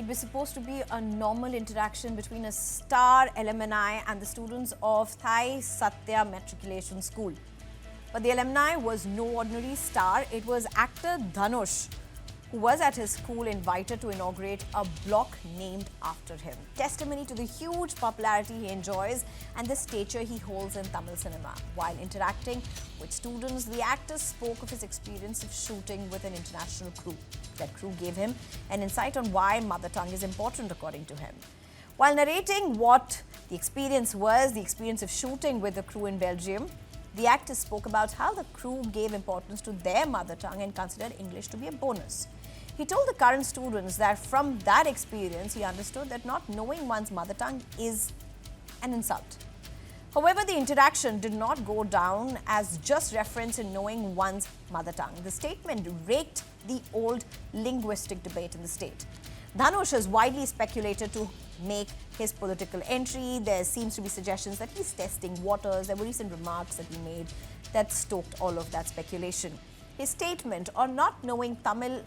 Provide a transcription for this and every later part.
it was supposed to be a normal interaction between a star alumni and the students of Thaai Sathya Matriculation School. But the alumni was no ordinary star. It was actor Dhanush, who was at his school, invited to inaugurate a block named after him. Testimony to the huge popularity he enjoys and the stature he holds in Tamil cinema. While interacting with students, the actor spoke of his experience of shooting with an international crew. That crew gave him an insight on why mother tongue is important, according to him. While narrating what the experience was, the experience of shooting with the crew in Belgium, the actor spoke about how the crew gave importance to their mother tongue and considered English to be a bonus. He told the current students that from that experience, he understood that not knowing one's mother tongue is an insult. However, the interaction did not go down as just reference in knowing one's mother tongue. The statement raked the old linguistic debate in the state. Dhanush is widely speculated to make his political entry. There seems to be suggestions that he's testing waters. There were recent remarks that he made that stoked all of that speculation. His statement on not knowing Tamil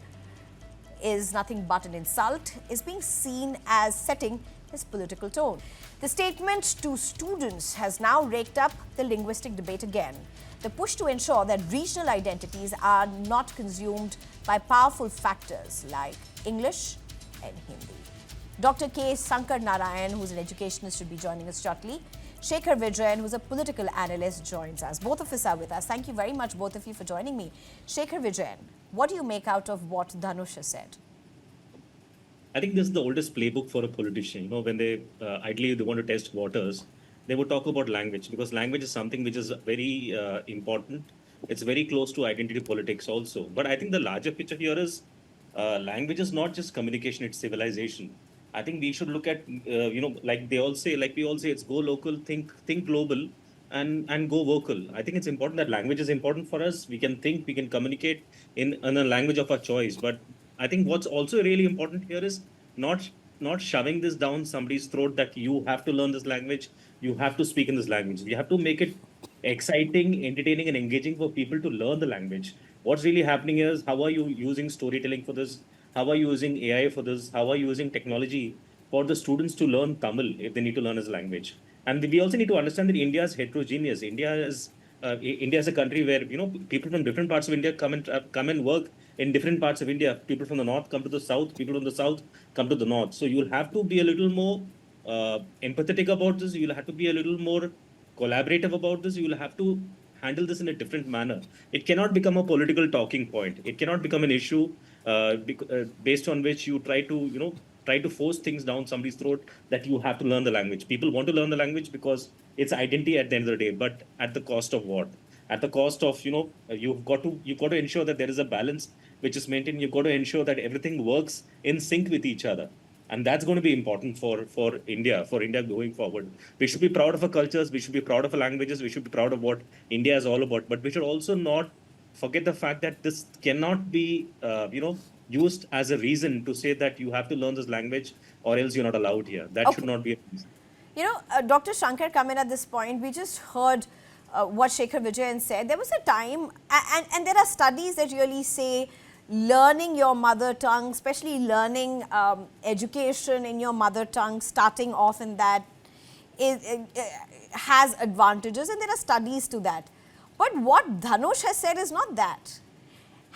is nothing but an insult is being seen as setting his political tone. The statement to students has now raked up the linguistic debate again. The push to ensure that regional identities are not consumed by powerful factors like English and Hindi. Dr. K. Sankar Narayan, who's an educationist, should be joining us shortly. Shekhar Vijayan, who's a political analyst, joins us. Both of us are with us. Thank you very much, both of you, for joining me. Shekhar Vijayan, what do you make out of what Dhanush has said? I think this is the oldest playbook for a politician. You know, when they ideally they want to test waters, they would talk about language, because language is something which is very important. It's very close to identity politics also. But I think the larger picture here is language is not just communication; it's civilization. I think we should look at like we all say, it's go local, think global, and go vocal. I think it's important that language is important for us. We can think, we can communicate in a language of our choice. But I think what's also really important here is not shoving this down somebody's throat that you have to learn this language, you have to speak in this language. We have to make it exciting, entertaining, and engaging for people to learn the language. What's really happening is, how are you using storytelling for this? How are you using AI for this? How are you using technology for the students to learn Tamil if they need to learn as a language? And we also need to understand that India is heterogeneous. India is a country where people from different parts of India come and work in different parts of India. People from the north come to the south. People from the south come to the north. So you'll have to be a little more empathetic about this. You'll have to be a little more collaborative about this. You'll have to handle this in a different manner. It cannot become a political talking point. It cannot become an issue based on which you try to force things down somebody's throat that you have to learn the language. People want to learn the language because it's identity at the end of the day, but at the cost of what? At the cost of, you've got to ensure that there is a balance which is maintained. You've got to ensure that everything works in sync with each other. And that's going to be important for India going forward. We should be proud of our cultures. We should be proud of our languages. We should be proud of what India is all about. But we should also not forget the fact that this cannot be, used as a reason to say that you have to learn this language or else you're not allowed here. That should not be a reason. Dr. Shankar come in at this point. We just heard what Shekhar Vijayan said. There was a time, and there are studies that really say learning your mother tongue, especially learning education in your mother tongue, starting off in that, has advantages, and there are studies to that. But what Dhanush has said is not that.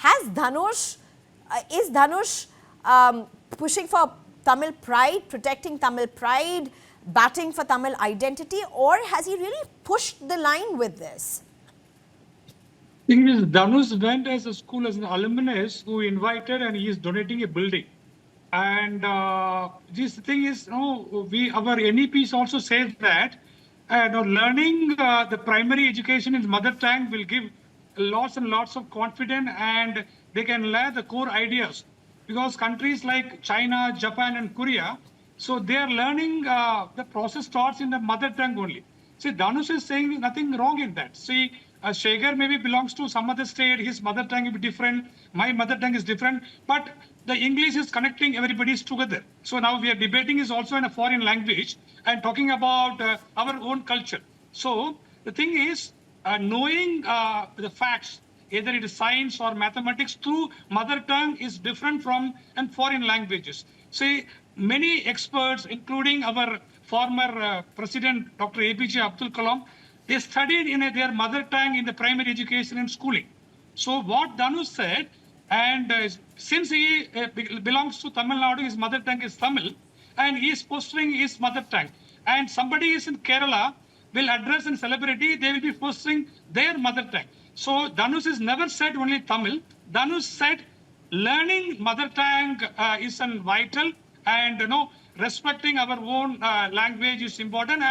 Is Dhanush pushing for Tamil pride, protecting Tamil pride, batting for Tamil identity, or has he really pushed the line with this? Thing is, Dhanush went as a school as an alumnus who invited, and he is donating a building. And this thing is, our NEPs also says that learning the primary education in mother tongue will give lots and lots of confidence, and they can learn the core ideas. Because countries like China, Japan, and Korea, so they are learning, the process starts in the mother tongue only. See, Dhanush is saying nothing wrong in that. See, Shekhar maybe belongs to some other state, his mother tongue will be different, my mother tongue is different, but the English is connecting everybody together. So now we are debating is also in a foreign language and talking about our own culture. So the thing is, knowing the facts, either it is science or mathematics through mother tongue is different from and foreign languages. See, many experts, including our former President Dr. APJ Abdul Kalam, they studied in their mother tongue in the primary education and schooling. So what Dhanush said, and since he belongs to Tamil Nadu, his mother tongue is Tamil, and he is fostering his mother tongue. And somebody is in Kerala, will address in celebrity, they will be fostering their mother tongue. So Dhanush has never said only Tamil. Dhanush said learning mother tongue is vital, and respecting our own language is important,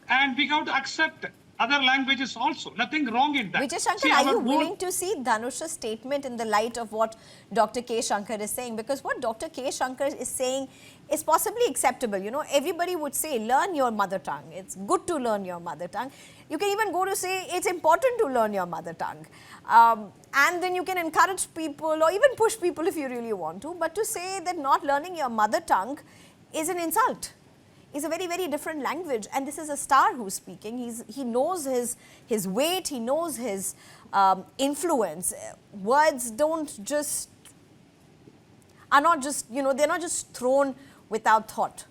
and we have to accept other languages also. Nothing wrong in that. Vijay Shankar, are you willing to see Dhanush's statement in the light of what Dr. K. Shankar is saying? Because what Dr. K. Shankar is saying is possibly acceptable. Everybody would say, learn your mother tongue. It's good to learn your mother tongue. You can even go to say, it's important to learn your mother tongue. And then you can encourage people or even push people if you really want to. But to say that not learning your mother tongue is an insult. It's a very, very different language, and this is a star who's speaking. He knows his weight, he knows his influence. Words are not just, they're not just thrown without thought.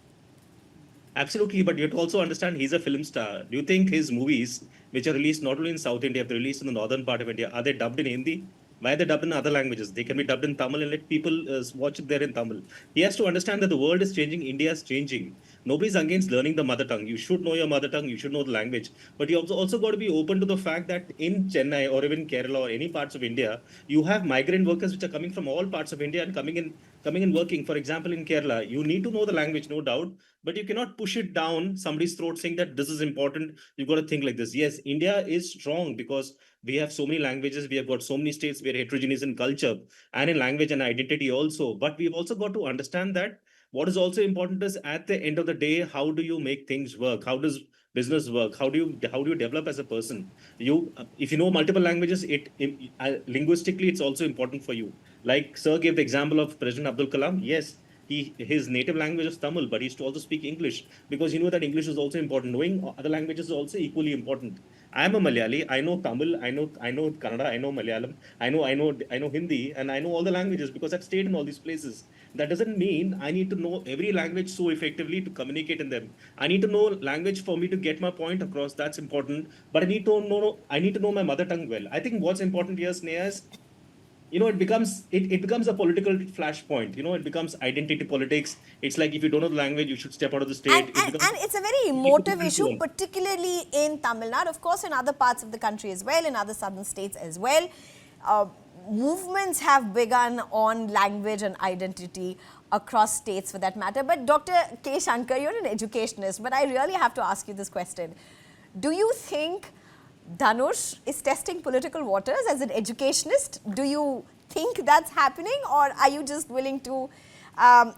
Absolutely, but you have to also understand he's a film star. Do you think his movies, which are released not only in South India, but released in the northern part of India, are they dubbed in Hindi? Why are they dubbed in other languages? They can be dubbed in Tamil and let people watch it there in Tamil. He has to understand that the world is changing, India is changing. Nobody's against learning the mother tongue. You should know your mother tongue, you should know the language. But you also got to be open to the fact that in Chennai or even Kerala or any parts of India, you have migrant workers which are coming from all parts of India and coming in working. For example, in Kerala, you need to know the language, no doubt, but you cannot push it down somebody's throat saying that this is important. You've got to think like this. Yes, India is strong because we have so many languages. We have got so many states. We are heterogeneous in culture and in language and identity also. But we've also got to understand that what is also important is at the end of the day, how do you make things work? How does business work? How do you develop as a person? If you know multiple languages, linguistically, it's also important for you. Like Sir gave the example of President Abdul Kalam. Yes, his native language is Tamil, but he used to also speak English because he knew that English is also important. Knowing other languages is also equally important. I am a Malayali. I know Tamil. I know Kannada. I know Malayalam. I know Hindi, and I know all the languages because I've stayed in all these places. That doesn't mean I need to know every language so effectively to communicate in them. I need to know language for me to get my point across. That's important. But I need to know my mother tongue well. I think what's important here, Sneha, is it becomes a political flashpoint. It becomes identity politics. It's like if you don't know the language, you should step out of the state. And it's a very emotive issue, particularly in Tamil Nadu, of course, in other parts of the country as well, in other southern states as well. Movements have begun on language and identity across states for that matter. But Dr. K. Shankar, you're an educationist, but I really have to ask you this question. Do you think Dhanush is testing political waters as an educationist? Do you think that's happening, or are you just willing to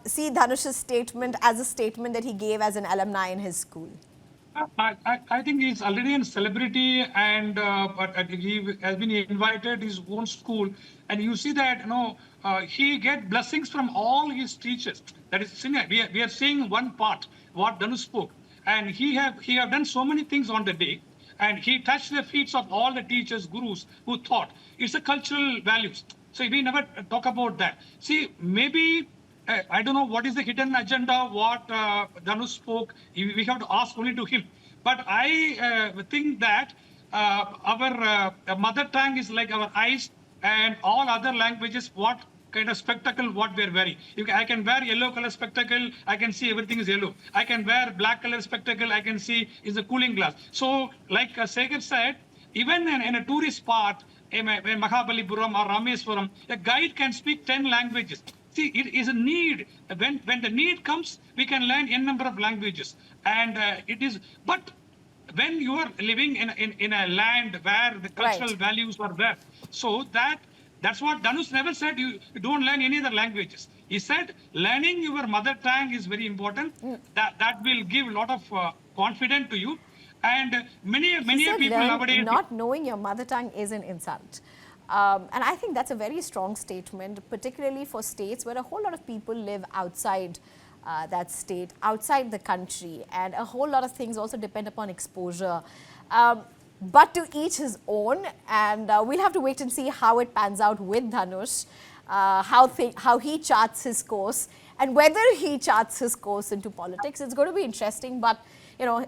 see Dhanush's statement as a statement that he gave as an alumni in his school? I think he's already a celebrity, and he has been invited his own school, and you see that he get blessings from all his teachers. That is, we are seeing one part what Dhanush spoke, and he have done so many things on the day, and he touched the feet of all the teachers, gurus who taught. It's a cultural values. So we never talk about that. See, maybe. I don't know what is the hidden agenda, what Dhanush spoke. We have to ask only to him. But I think that our mother tongue is like our eyes, and all other languages, what kind of spectacle what we're wearing. I can wear yellow color spectacle, I can see everything is yellow. I can wear black color spectacle, I can see is a cooling glass. So like Sekhar said, even in a tourist spot, in Mahabalipuram or Rameswaram, a guide can speak 10 languages. See, it is a need. When the need comes, we can learn n number of languages, and it is. But when you are living in a land where the cultural values are there, so that's what Dhanush never said. You don't learn any other languages. He said learning your mother tongue is very important. That will give a lot of confidence to you, and many people nowadays not knowing your mother tongue is an insult. And I think that's a very strong statement, particularly for states where a whole lot of people live outside that state, outside the country, and a whole lot of things also depend upon exposure. But to each his own, and we'll have to wait and see how it pans out with Dhanush, how he charts his course, and whether he charts his course into politics. It's going to be interesting, but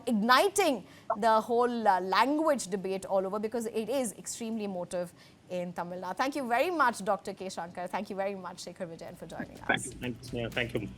igniting the whole language debate all over, because it is extremely emotive in Tamil Nadu. Thank you very much, Dr. K. Shankar. Thank you very much, Shekhar Vijayan, for joining us. Thank you.